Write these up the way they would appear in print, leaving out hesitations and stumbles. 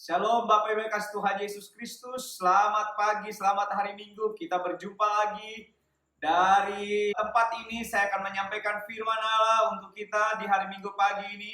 Shalom Bapak Ibu yang kasih Tuhan Yesus Kristus. Selamat pagi, selamat hari Minggu. Kita berjumpa lagi dari tempat ini. Saya akan menyampaikan firman Allah untuk kita di hari Minggu pagi ini.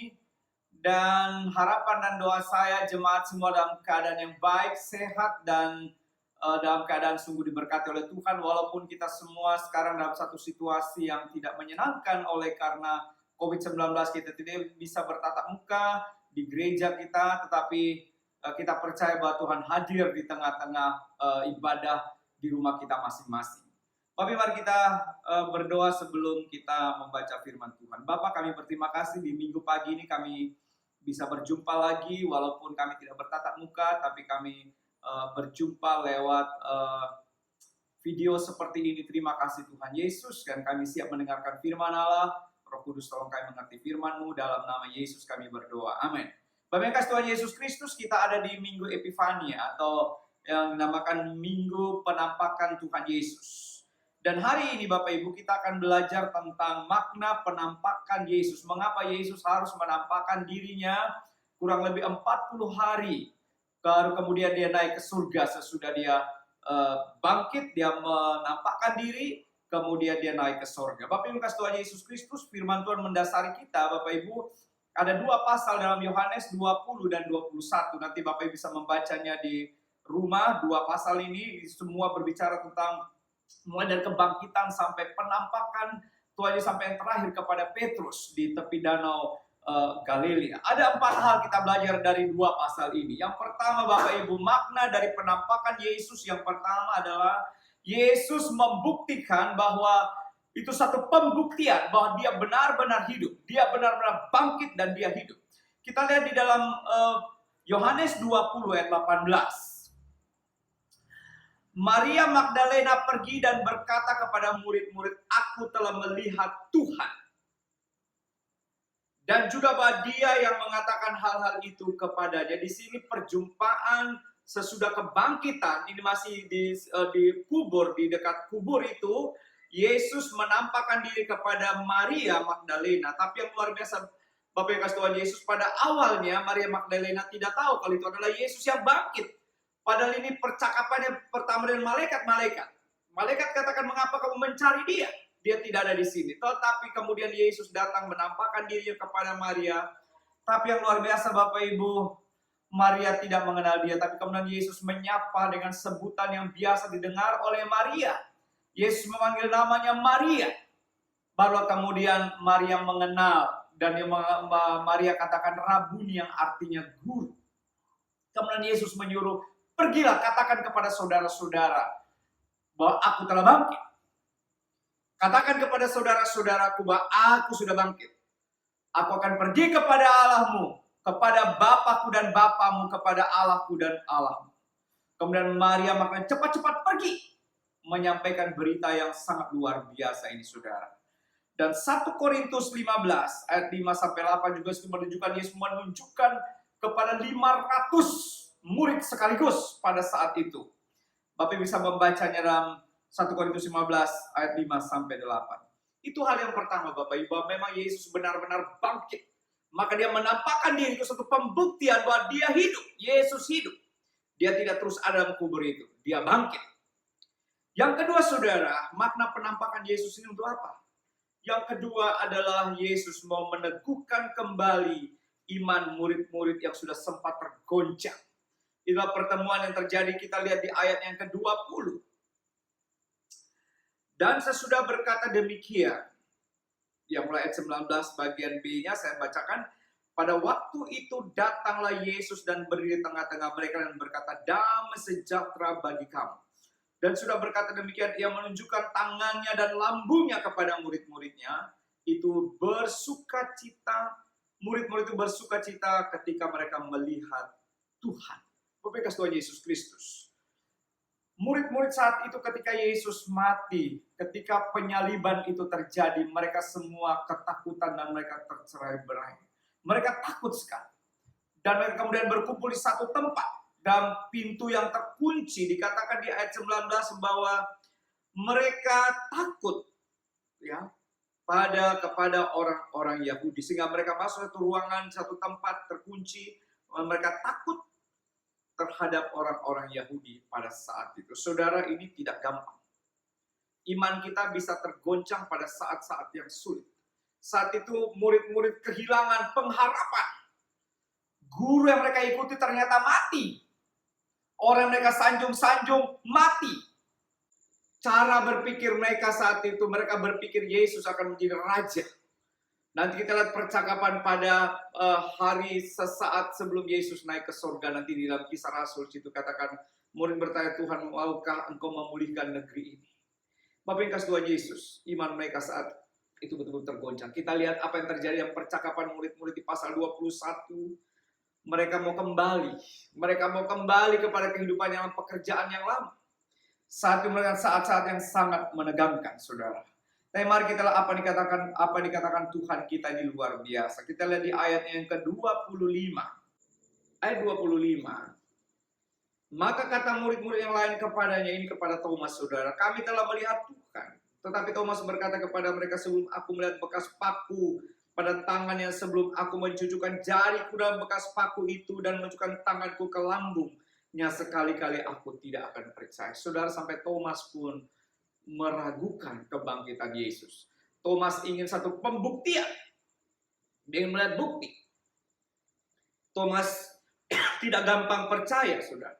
Dan harapan dan doa saya jemaat semua dalam keadaan yang baik, sehat, dan dalam keadaan sungguh diberkati oleh Tuhan. Walaupun kita semua sekarang dalam satu situasi yang tidak menyenangkan oleh karena COVID-19, kita tidak bisa bertatap muka di gereja kita, tetapi kita percaya bahwa Tuhan hadir di tengah-tengah ibadah di rumah kita masing-masing. Tapi mari kita berdoa sebelum kita membaca firman Tuhan. Bapa, kami berterima kasih di minggu pagi ini kami bisa berjumpa lagi, walaupun kami tidak bertatap muka, tapi kami berjumpa lewat video seperti ini. Terima kasih Tuhan Yesus, dan kami siap mendengarkan firman Allah. Roh Kudus, tolong kami mengerti firman-Mu, dalam nama Yesus kami berdoa. Amin. Bapak yang kasih Tuhan Yesus Kristus, kita ada di Minggu Epifania atau yang dinamakan Minggu Penampakan Tuhan Yesus. Dan hari ini Bapak Ibu kita akan belajar tentang makna penampakan Yesus. Mengapa Yesus harus menampakkan dirinya kurang lebih 40 hari. Baru kemudian dia naik ke surga sesudah dia bangkit, dia menampakkan diri, kemudian dia naik ke surga. Bapak Ibu kasih Tuhan Yesus Kristus, firman Tuhan mendasari kita Bapak Ibu. Ada dua pasal dalam Yohanes 20 dan 21. Nanti Bapak bisa membacanya di rumah. Dua pasal ini semua berbicara tentang mulai dari kebangkitan sampai penampakan Tuhan Yesus sampai yang terakhir kepada Petrus di tepi danau Galilea. Ada 4 hal kita belajar dari dua pasal ini. Yang pertama Bapak Ibu, makna dari penampakan Yesus yang pertama adalah Yesus membuktikan bahwa itu satu pembuktian bahwa dia benar-benar hidup. Dia benar-benar bangkit dan dia hidup. Kita lihat di dalam Yohanes 20 ayat 18. Maria Magdalena pergi dan berkata kepada murid-murid, "Aku telah melihat Tuhan." Dan juga bahwa dia yang mengatakan hal-hal itu kepadanya. Di sini perjumpaan sesudah kebangkitan, ini masih di kubur, di dekat kubur itu, Yesus menampakkan diri kepada Maria Magdalena. Tapi yang luar biasa, Bapak yang kasih Tuhan Yesus, pada awalnya Maria Magdalena tidak tahu kalau itu adalah Yesus yang bangkit. Padahal ini percakapannya pertama dengan malaikat-malaikat. Malaikat katakan, "Mengapa kamu mencari dia? Dia tidak ada di sini." Tetapi kemudian Yesus datang menampakkan dirinya kepada Maria. Tapi yang luar biasa Bapak Ibu, Maria tidak mengenal dia. Tapi kemudian Yesus menyapa dengan sebutan yang biasa didengar oleh Maria. Yesus memanggil namanya Maria. Baru kemudian Maria mengenal. Dan Maria katakan Rabuni yang artinya guru. Kemudian Yesus menyuruh, "Pergilah katakan kepada saudara-saudara bahwa aku telah bangkit. Katakan kepada saudara-saudaraku bahwa aku sudah bangkit. Aku akan pergi kepada Allahmu, kepada Bapakku dan Bapamu, kepada Allahku dan Allahmu." Kemudian Maria makanya cepat-cepat pergi menyampaikan berita yang sangat luar biasa ini saudara. Dan 1 Korintus 15 ayat 5-8 juga menunjukkan Yesus menunjukkan kepada 500 murid sekaligus pada saat itu. Bapak bisa membacanya dalam 1 Korintus 15 ayat 5-8. Itu hal yang pertama Bapak Ibu, memang Yesus benar-benar bangkit. Maka dia menampakkan diri, itu satu pembuktian bahwa dia hidup. Yesus hidup. Dia tidak terus ada dalam kubur itu. Dia bangkit. Yang kedua saudara, makna penampakan Yesus ini untuk apa? Yang kedua adalah Yesus mau meneguhkan kembali iman murid-murid yang sudah sempat tergoncang. Itulah pertemuan yang terjadi, kita lihat di ayat yang ke-20. Dan sesudah berkata demikian, yang mulai ayat 19 bagian B-nya saya bacakan. Pada waktu itu datanglah Yesus dan berdiri di tengah-tengah mereka dan berkata, "Damai sejahtera bagi kamu." Dan sudah berkata demikian, ia menunjukkan tangannya dan lambungnya kepada murid-muridnya. Itu bersukacita. Murid-murid itu bersukacita ketika mereka melihat Tuhan. Bapak kasih Tuhan Yesus Kristus. Murid-murid saat itu ketika Yesus mati, ketika penyaliban itu terjadi, mereka semua ketakutan dan mereka tercerai-berai. Mereka takut sekali. Dan mereka kemudian berkumpul di satu tempat. Dan pintu yang terkunci, dikatakan di ayat 19 bahwa mereka takut ya kepada orang-orang Yahudi, sehingga mereka masuk satu ruangan, satu tempat terkunci. Mereka takut terhadap orang-orang Yahudi pada saat itu. Saudara, ini tidak gampang. Iman kita bisa tergoncang pada saat-saat yang sulit. Saat itu murid-murid kehilangan pengharapan. Guru yang mereka ikuti ternyata mati. Orang yang mereka sanjung-sanjung mati. Cara berpikir mereka saat itu, mereka berpikir Yesus akan menjadi raja. Nanti kita lihat percakapan pada hari sesaat sebelum Yesus naik ke surga. Nanti di dalam Kisah Rasul situ katakan, murid bertanya, Tuhan, maukah engkau memulihkan negeri ini? Bapak yang kasih Tuhan Yesus, iman mereka saat itu betul-betul tergoncang. Kita lihat apa yang terjadi dalam percakapan murid-murid di pasal 21. Mereka mau kembali. Mereka mau kembali kepada kehidupan yang pekerjaan yang lama. Saat itu melihat saat-saat yang sangat menegangkan, saudara. Tapi mari kita lihat apa dikatakan Tuhan kita ini luar biasa. Kita lihat di ayat yang ke-25. Ayat 25. Maka kata murid-murid yang lain kepadanya, ini kepada Thomas, saudara, kami telah melihat Tuhan. Tetapi Thomas berkata kepada mereka, sebelum aku melihat bekas paku pada tangan yang sebelum aku mencucukkan jariku dalam bekas paku itu dan menunjukkan tanganku ke lambungnya, sekali-kali aku tidak akan percaya. Saudara, sampai Thomas pun meragukan kebangkitan Yesus. Thomas ingin satu pembuktian. Dia ingin melihat bukti. Thomas tidak gampang percaya, saudara.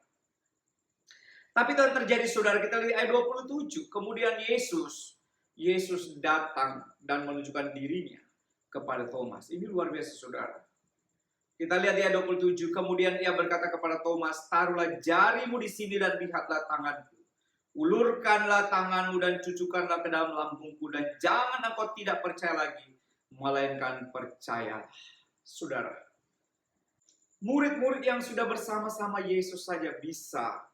Tapi itu yang terjadi, saudara, kita lihat ayat 27. Kemudian Yesus datang dan menunjukkan dirinya kepada Thomas. Ini luar biasa, saudara. Kita lihat di ayat 27. Kemudian ia berkata kepada Thomas, taruhlah jarimu di sini dan lihatlah tanganku. Ulurkanlah tanganmu dan cucukkanlah ke dalam lambungku. Dan jangan engkau tidak percaya lagi, melainkan percayalah. Saudara, murid-murid yang sudah bersama-sama Yesus saja bisa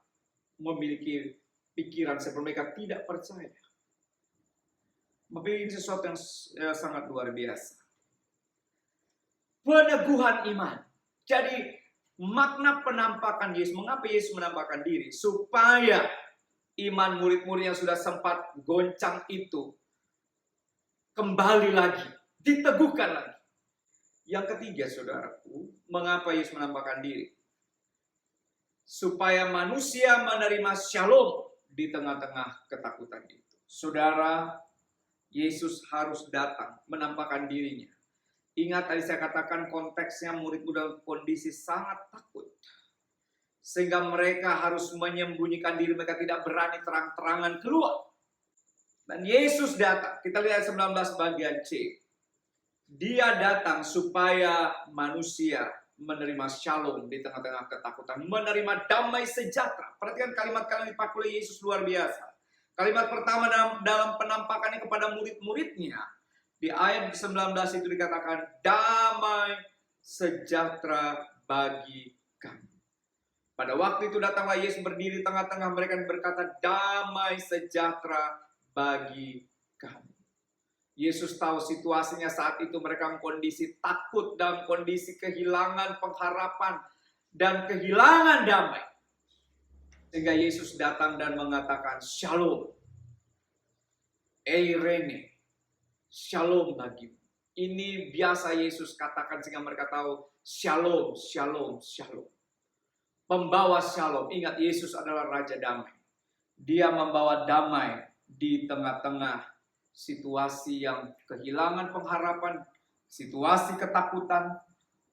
memiliki pikiran seperti mereka tidak percaya. Tapi ini sesuatu yang sangat luar biasa. Peneguhan iman. Jadi makna penampakan Yesus, mengapa Yesus menampakkan diri? Supaya iman murid-murid yang sudah sempat goncang itu kembali lagi, diteguhkan lagi. Yang ketiga, saudaraku, mengapa Yesus menampakkan diri? Supaya manusia menerima shalom di tengah-tengah ketakutan itu. Saudara, Yesus harus datang menampakkan dirinya. Ingat tadi saya katakan konteksnya murid-murid dalam kondisi sangat takut. Sehingga mereka harus menyembunyikan diri, mereka tidak berani terang-terangan keluar. Dan Yesus datang, kita lihat 19 bagian C. Dia datang supaya manusia menerima shalom di tengah-tengah ketakutan, menerima damai sejahtera. Perhatikan kalimat-kalimat dipakai oleh Yesus luar biasa. Kalimat pertama dalam penampakannya kepada murid-muridnya, di ayat 19 itu dikatakan, damai sejahtera bagi kami. Pada waktu itu datanglah Yesus berdiri di tengah-tengah mereka dan berkata, damai sejahtera bagi kami. Yesus tahu situasinya saat itu mereka dalam kondisi takut, dalam kondisi kehilangan pengharapan dan kehilangan damai. Sehingga Yesus datang dan mengatakan shalom. Eirene. Shalom bagimu. Ini biasa Yesus katakan sehingga mereka tahu shalom, shalom, shalom. Pembawa shalom. Ingat, Yesus adalah Raja Damai. Dia membawa damai di tengah-tengah situasi yang kehilangan pengharapan, situasi ketakutan.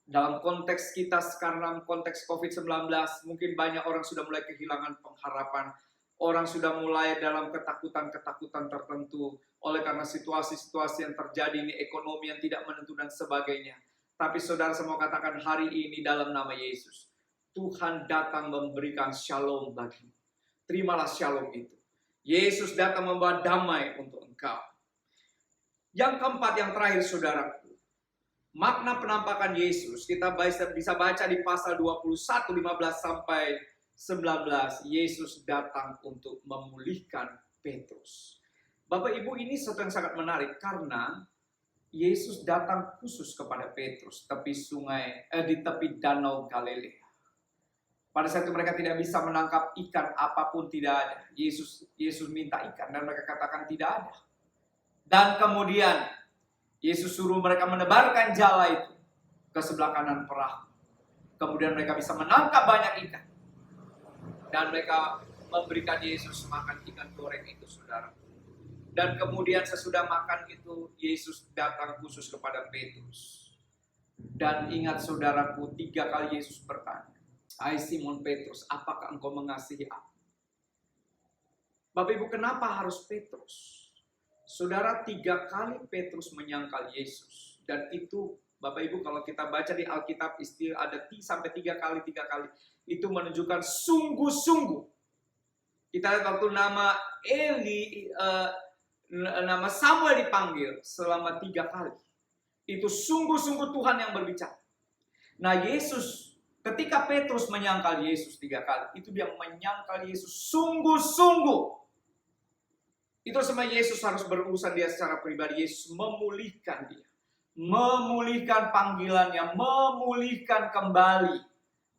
Dalam konteks kita sekarang, dalam konteks COVID-19, mungkin banyak orang sudah mulai kehilangan pengharapan. Orang sudah mulai dalam ketakutan-ketakutan tertentu. Oleh karena situasi-situasi yang terjadi ini, ekonomi yang tidak menentu dan sebagainya. Tapi saudara semua katakan hari ini dalam nama Yesus. Tuhan datang memberikan shalom bagimu. Terimalah shalom itu. Yesus datang membawa damai untuk engkau. Yang keempat, yang terakhir saudaraku. Makna penampakan Yesus, kita bisa baca di pasal 21, 15 sampai 19. Yesus datang untuk memulihkan Petrus. Bapak Ibu, ini sesuatu yang sangat menarik karena Yesus datang khusus kepada Petrus di tepi danau Galilea. Pada saat itu mereka tidak bisa menangkap ikan apapun, tidak ada. Yesus minta ikan dan mereka katakan tidak ada. Dan kemudian Yesus suruh mereka menebarkan jala itu ke sebelah kanan perahu. Kemudian mereka bisa menangkap banyak ikan. Dan mereka memberikan Yesus makan ikan goreng itu, saudara. Dan kemudian sesudah makan itu, Yesus datang khusus kepada Petrus. Dan ingat saudaraku, 3 kali Yesus bertanya, "Hai Simon Petrus, apakah engkau mengasihi aku?" Bapak Ibu, kenapa harus Petrus? Saudara, 3 kali Petrus menyangkal Yesus. Dan itu, Bapak Ibu, kalau kita baca di Alkitab, istilah ada sampai 3 kali, itu menunjukkan sungguh-sungguh. Kita lihat waktu nama nama Samuel dipanggil selama 3 kali. Itu sungguh-sungguh Tuhan yang berbicara. Nah, Yesus, ketika Petrus menyangkal Yesus 3 kali, itu dia menyangkal Yesus sungguh-sungguh. Itu sama Yesus harus berurusan dia secara pribadi. Yesus memulihkan dia. Memulihkan panggilannya, memulihkan kembali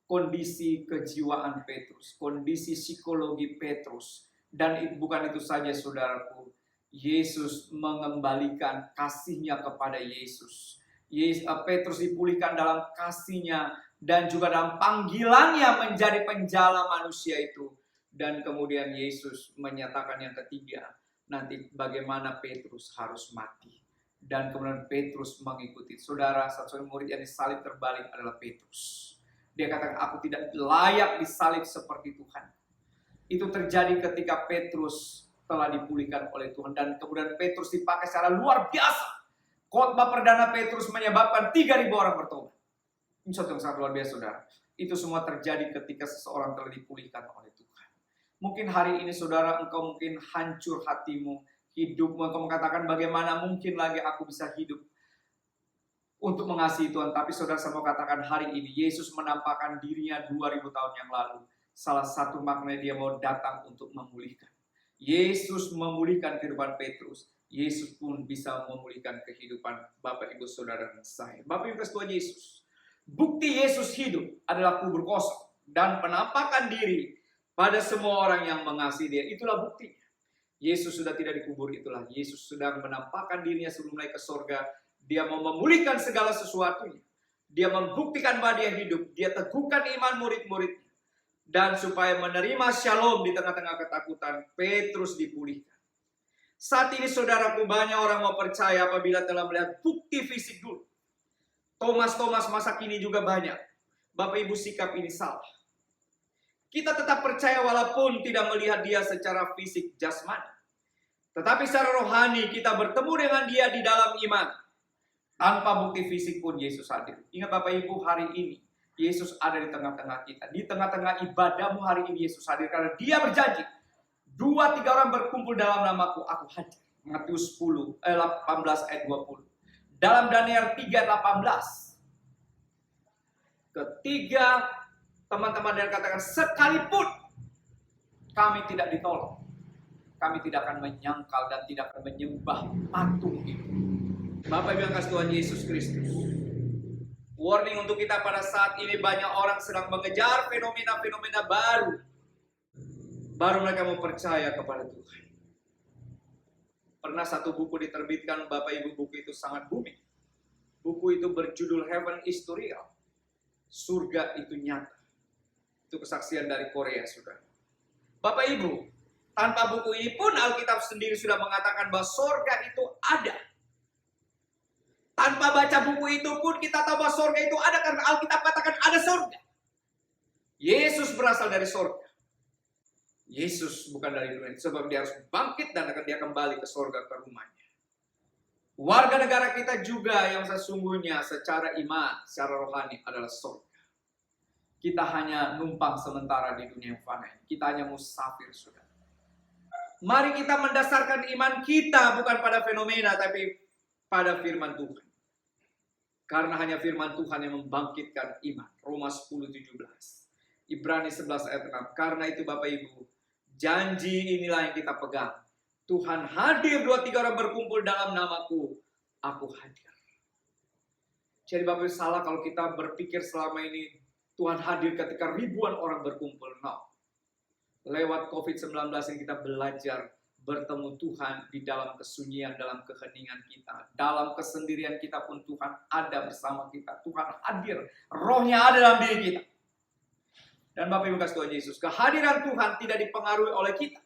kondisi kejiwaan Petrus, kondisi psikologi Petrus. Dan bukan itu saja, saudaraku, Yesus mengembalikan kasihnya kepada Yesus. Petrus dipulihkan dalam kasihnya dan juga dalam panggilannya menjadi penjala manusia itu. Dan kemudian Yesus menyatakan yang ketiga, nanti bagaimana Petrus harus mati. Dan kemudian Petrus mengikuti. Saudara, satu murid yang disalib terbalik adalah Petrus. Dia katakan, aku tidak layak disalib seperti Tuhan. Itu terjadi ketika Petrus telah dipulihkan oleh Tuhan. Dan kemudian Petrus dipakai secara luar biasa. Khotbah perdana Petrus menyebabkan 3.000 orang bertobat. Ini sesuatu yang sangat luar biasa, saudara. Itu semua terjadi ketika seseorang telah dipulihkan oleh Tuhan. Mungkin hari ini, saudara, engkau mungkin hancur hatimu, hidupmu. Engkau mengatakan, bagaimana mungkin lagi aku bisa hidup untuk mengasihi Tuhan. Tapi saudara, saya mau katakan hari ini, Yesus menampakkan dirinya 2000 tahun yang lalu. Salah satu maknanya dia mau datang untuk memulihkan. Yesus memulihkan kehidupan Petrus. Yesus pun bisa memulihkan kehidupan Bapak, Ibu, Saudara, dan saya. Bapak, Ibu, Tuhan Yesus. Bukti Yesus hidup adalah kubur kosong. Dan penampakan diri pada semua orang yang mengasihi dia. Itulah buktinya. Yesus sudah tidak dikubur, itulah. Yesus sedang menampakkan dirinya sebelum naik ke sorga. Dia mau memulihkan segala sesuatunya. Dia membuktikan bahwa dia hidup. Dia teguhkan iman murid-muridnya. Dan supaya menerima shalom di tengah-tengah ketakutan, Petrus dipulihkan. Saat ini, saudaraku, banyak orang mau percaya apabila telah melihat bukti fisik dulu. Thomas masa kini juga banyak. Bapak Ibu, sikap ini salah. Kita tetap percaya walaupun tidak melihat dia secara fisik jasmani. Tetapi secara rohani kita bertemu dengan dia di dalam iman. Tanpa bukti fisik pun Yesus hadir. Ingat Bapak Ibu, hari ini Yesus ada di tengah-tengah kita. Di tengah-tengah ibadahmu hari ini Yesus hadir. Karena dia berjanji, 2-3 orang berkumpul dalam namaku, aku hadir. Matius 18 ayat 20. Dalam Daniel 3:18. Ketiga teman-teman Daniel katakan, sekalipun kami tidak ditolong, kami tidak akan menyangkal dan tidak akan menyembah patung itu. Bapak Ibu yang kasih Tuhan Yesus Kristus. Warning untuk kita pada saat ini, banyak orang sedang mengejar fenomena-fenomena baru. Baru mereka mau percaya kepada Tuhan. Pernah satu buku diterbitkan, Bapak Ibu, buku itu sangat booming. Buku itu berjudul Heaven is Real. Surga itu nyata. Itu kesaksian dari Korea, saudara. Bapak Ibu, tanpa buku ini pun Alkitab sendiri sudah mengatakan bahwa surga itu ada. Tanpa baca buku itu pun kita tahu bahwa surga itu ada karena Alkitab katakan ada surga. Yesus berasal dari surga. Yesus bukan dari dunia, sebab dia harus bangkit dan akan dia kembali ke surga, ke rumahnya. Warga negara kita juga yang sesungguhnya secara iman, secara rohani adalah surga. Kita hanya numpang sementara di dunia yang fana. Kita hanya musafir, saudara. Mari kita mendasarkan iman kita bukan pada fenomena, tapi pada firman Tuhan. Karena hanya firman Tuhan yang membangkitkan iman. Roma 10:17. Ibrani 11 ayat 6. Karena itu Bapak Ibu, janji inilah yang kita pegang. Tuhan hadir 2-3 orang berkumpul dalam namaku, aku hadir. Jadi Bapak Ibu, salah kalau kita berpikir selama ini Tuhan hadir ketika ribuan orang berkumpul. No. Lewat COVID-19 ini kita belajar bertemu Tuhan di dalam kesunyian, dalam keheningan kita. Dalam kesendirian kita pun Tuhan ada bersama kita. Tuhan hadir, rohnya ada dalam diri kita. Dan Bapak Ibu kasih Tuhan Yesus, kehadiran Tuhan tidak dipengaruhi oleh kita.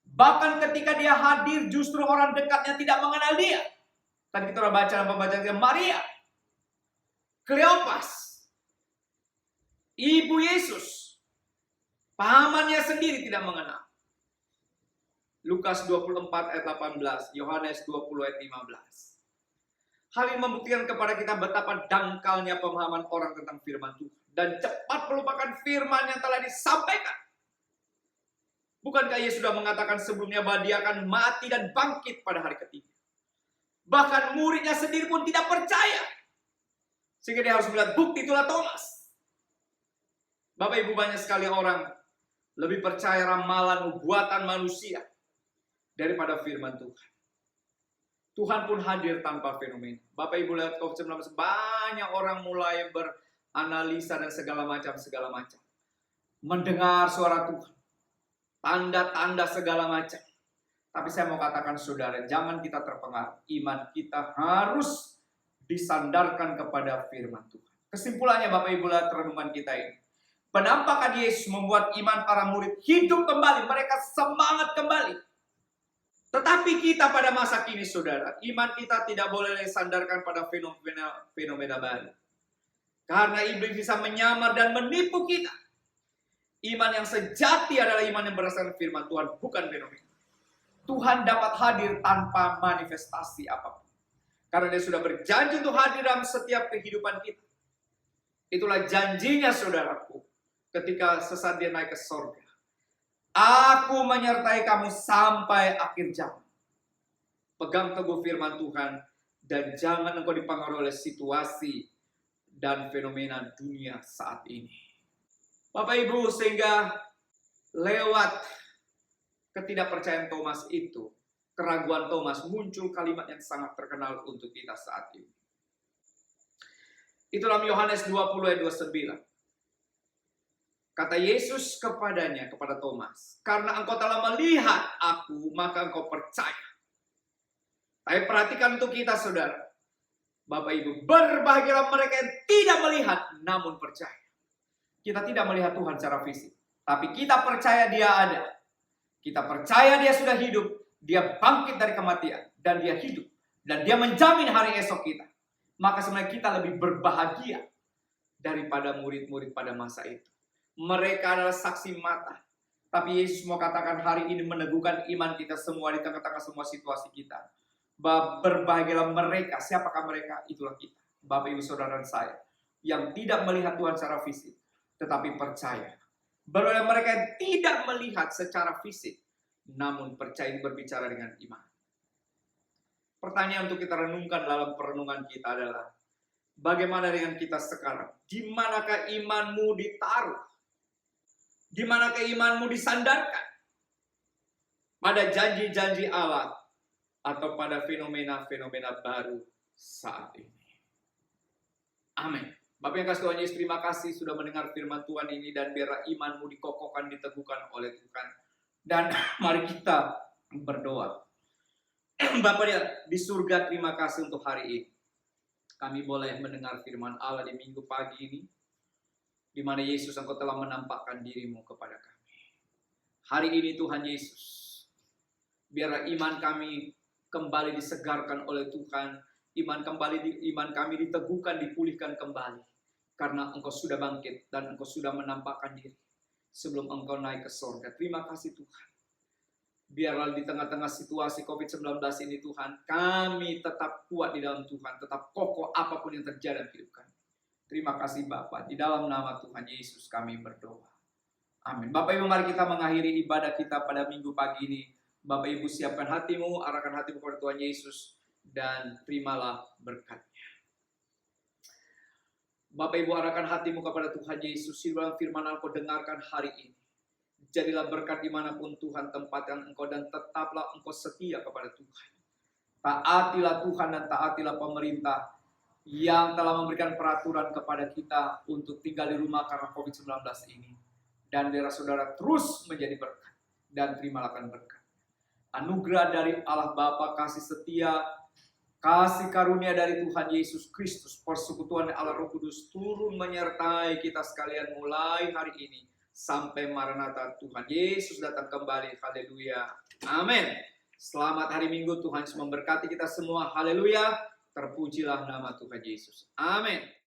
Bahkan ketika dia hadir, justru orang dekatnya tidak mengenal dia. Tadi kita baca dalam pembacaan Maria, Kleopas, ibu Yesus, pamannya sendiri tidak mengenal. Lukas 24 ayat 18, Yohanes 20 ayat 15. Hal ini membuktikan kepada kita betapa dangkalnya pemahaman orang tentang firman Tuhan. Dan cepat melupakan firman yang telah disampaikan. Bukankah Yesus sudah mengatakan sebelumnya bahwa dia akan mati dan bangkit pada hari ketiga? Bahkan muridnya sendiri pun tidak percaya. Sehingga dia harus melihat bukti, itulah Thomas. Bapak Ibu, banyak sekali orang lebih percaya ramalan buatan manusia daripada firman Tuhan. Tuhan pun hadir tanpa fenomena. Bapak Ibu lihat COVID-19, banyak orang mulai beranalisa dan segala macam. Mendengar suara Tuhan. Tanda-tanda segala macam. Tapi saya mau katakan saudara, jangan kita terpengaruh. Iman kita harus disandarkan kepada firman Tuhan. Kesimpulannya Bapak Ibu lihat renungan kita ini. Penampakan Yesus membuat iman para murid hidup kembali. Mereka semangat kembali. Tetapi kita pada masa kini saudara, iman kita tidak boleh disandarkan pada fenomena baru. Karena iblis bisa menyamar dan menipu kita. Iman yang sejati adalah iman yang berdasarkan firman Tuhan, bukan fenomena. Tuhan dapat hadir tanpa manifestasi apapun. Karena dia sudah berjanji untuk hadir dalam setiap kehidupan kita. Itulah janjinya saudaraku. Ketika sesaat dia naik ke surga. Aku menyertai kamu sampai akhir zaman. Pegang teguh firman Tuhan. Dan jangan engkau dipengaruhi oleh situasi dan fenomena dunia saat ini. Bapak Ibu, sehingga lewat ketidakpercayaan Thomas itu, keraguan Thomas, muncul kalimat yang sangat terkenal untuk kita saat ini. Itu dalam Yohanes 20 ayat 29. Kata Yesus kepadanya, kepada Thomas, karena engkau telah melihat aku, maka engkau percaya. Tapi perhatikan untuk kita saudara. Bapak Ibu, berbahagialah mereka yang tidak melihat, namun percaya. Kita tidak melihat Tuhan secara fisik. Tapi kita percaya dia ada. Kita percaya dia sudah hidup. Dia bangkit dari kematian. Dan dia hidup. Dan dia menjamin hari esok kita. Maka sebenarnya kita lebih berbahagia daripada murid-murid pada masa itu. Mereka adalah saksi mata. Tapi Yesus mau katakan hari ini meneguhkan iman kita semua di tengah-tengah semua situasi kita. Berbahagialah mereka. Siapakah mereka? Itulah kita. Bapak, Ibu, Saudara, dan saya. Yang tidak melihat Tuhan secara fisik. Tetapi percaya. Berbahagialah mereka yang tidak melihat secara fisik. Namun percaya, berbicara dengan iman. Pertanyaan untuk kita renungkan dalam perenungan kita adalah. Bagaimana dengan kita sekarang? Di manakah imanmu ditaruh? Di manakah imanmu disandarkan? Pada janji-janji Allah atau pada fenomena-fenomena baru saat ini? Amin. Bapak yang kasih Tuhan Yesus, terima kasih sudah mendengar firman Tuhan ini dan biarlah imanmu dikokohkan, diteguhkan oleh Tuhan. Dan mari kita berdoa. Bapak di surga, terima kasih untuk hari ini. Kami boleh mendengar firman Allah di minggu pagi ini. Di mana Yesus engkau telah menampakkan dirimu kepada kami. Hari ini Tuhan Yesus, biarlah iman kami kembali disegarkan oleh Tuhan. Iman kami diteguhkan, dipulihkan kembali. Karena engkau sudah bangkit dan engkau sudah menampakkan diri. Sebelum engkau naik ke surga. Terima kasih Tuhan. Biarlah di tengah-tengah situasi COVID-19 ini Tuhan, kami tetap kuat di dalam Tuhan. Tetap kokoh apapun yang terjadi dalam hidup kami. Terima kasih Bapak. Di dalam nama Tuhan Yesus kami berdoa. Amin. Bapak Ibu, mari kita mengakhiri ibadah kita pada minggu pagi ini. Bapak Ibu, siapkan hatimu, arahkan hatimu kepada Tuhan Yesus. Dan terimalah berkat-Nya. Bapak Ibu, arahkan hatimu kepada Tuhan Yesus. Dalam firman Engkau dengarkan hari ini. Jadilah berkat dimanapun Tuhan tempatkan engkau. Dan tetaplah engkau setia kepada Tuhan. Taatilah Tuhan dan taatilah pemerintah yang telah memberikan peraturan kepada kita untuk tinggal di rumah karena COVID-19 ini. Dan biarlah saudara terus menjadi berkat. Dan terimalah berkat. Anugerah dari Allah Bapa, kasih setia, kasih karunia dari Tuhan Yesus Kristus, persekutuan Allah Roh Kudus turun menyertai kita sekalian mulai hari ini sampai Maranatha, Tuhan Yesus datang kembali. Haleluya. Amin. Selamat hari Minggu, Tuhan Yesus memberkati kita semua. Haleluya. Terpujilah nama Tuhan Yesus. Amin.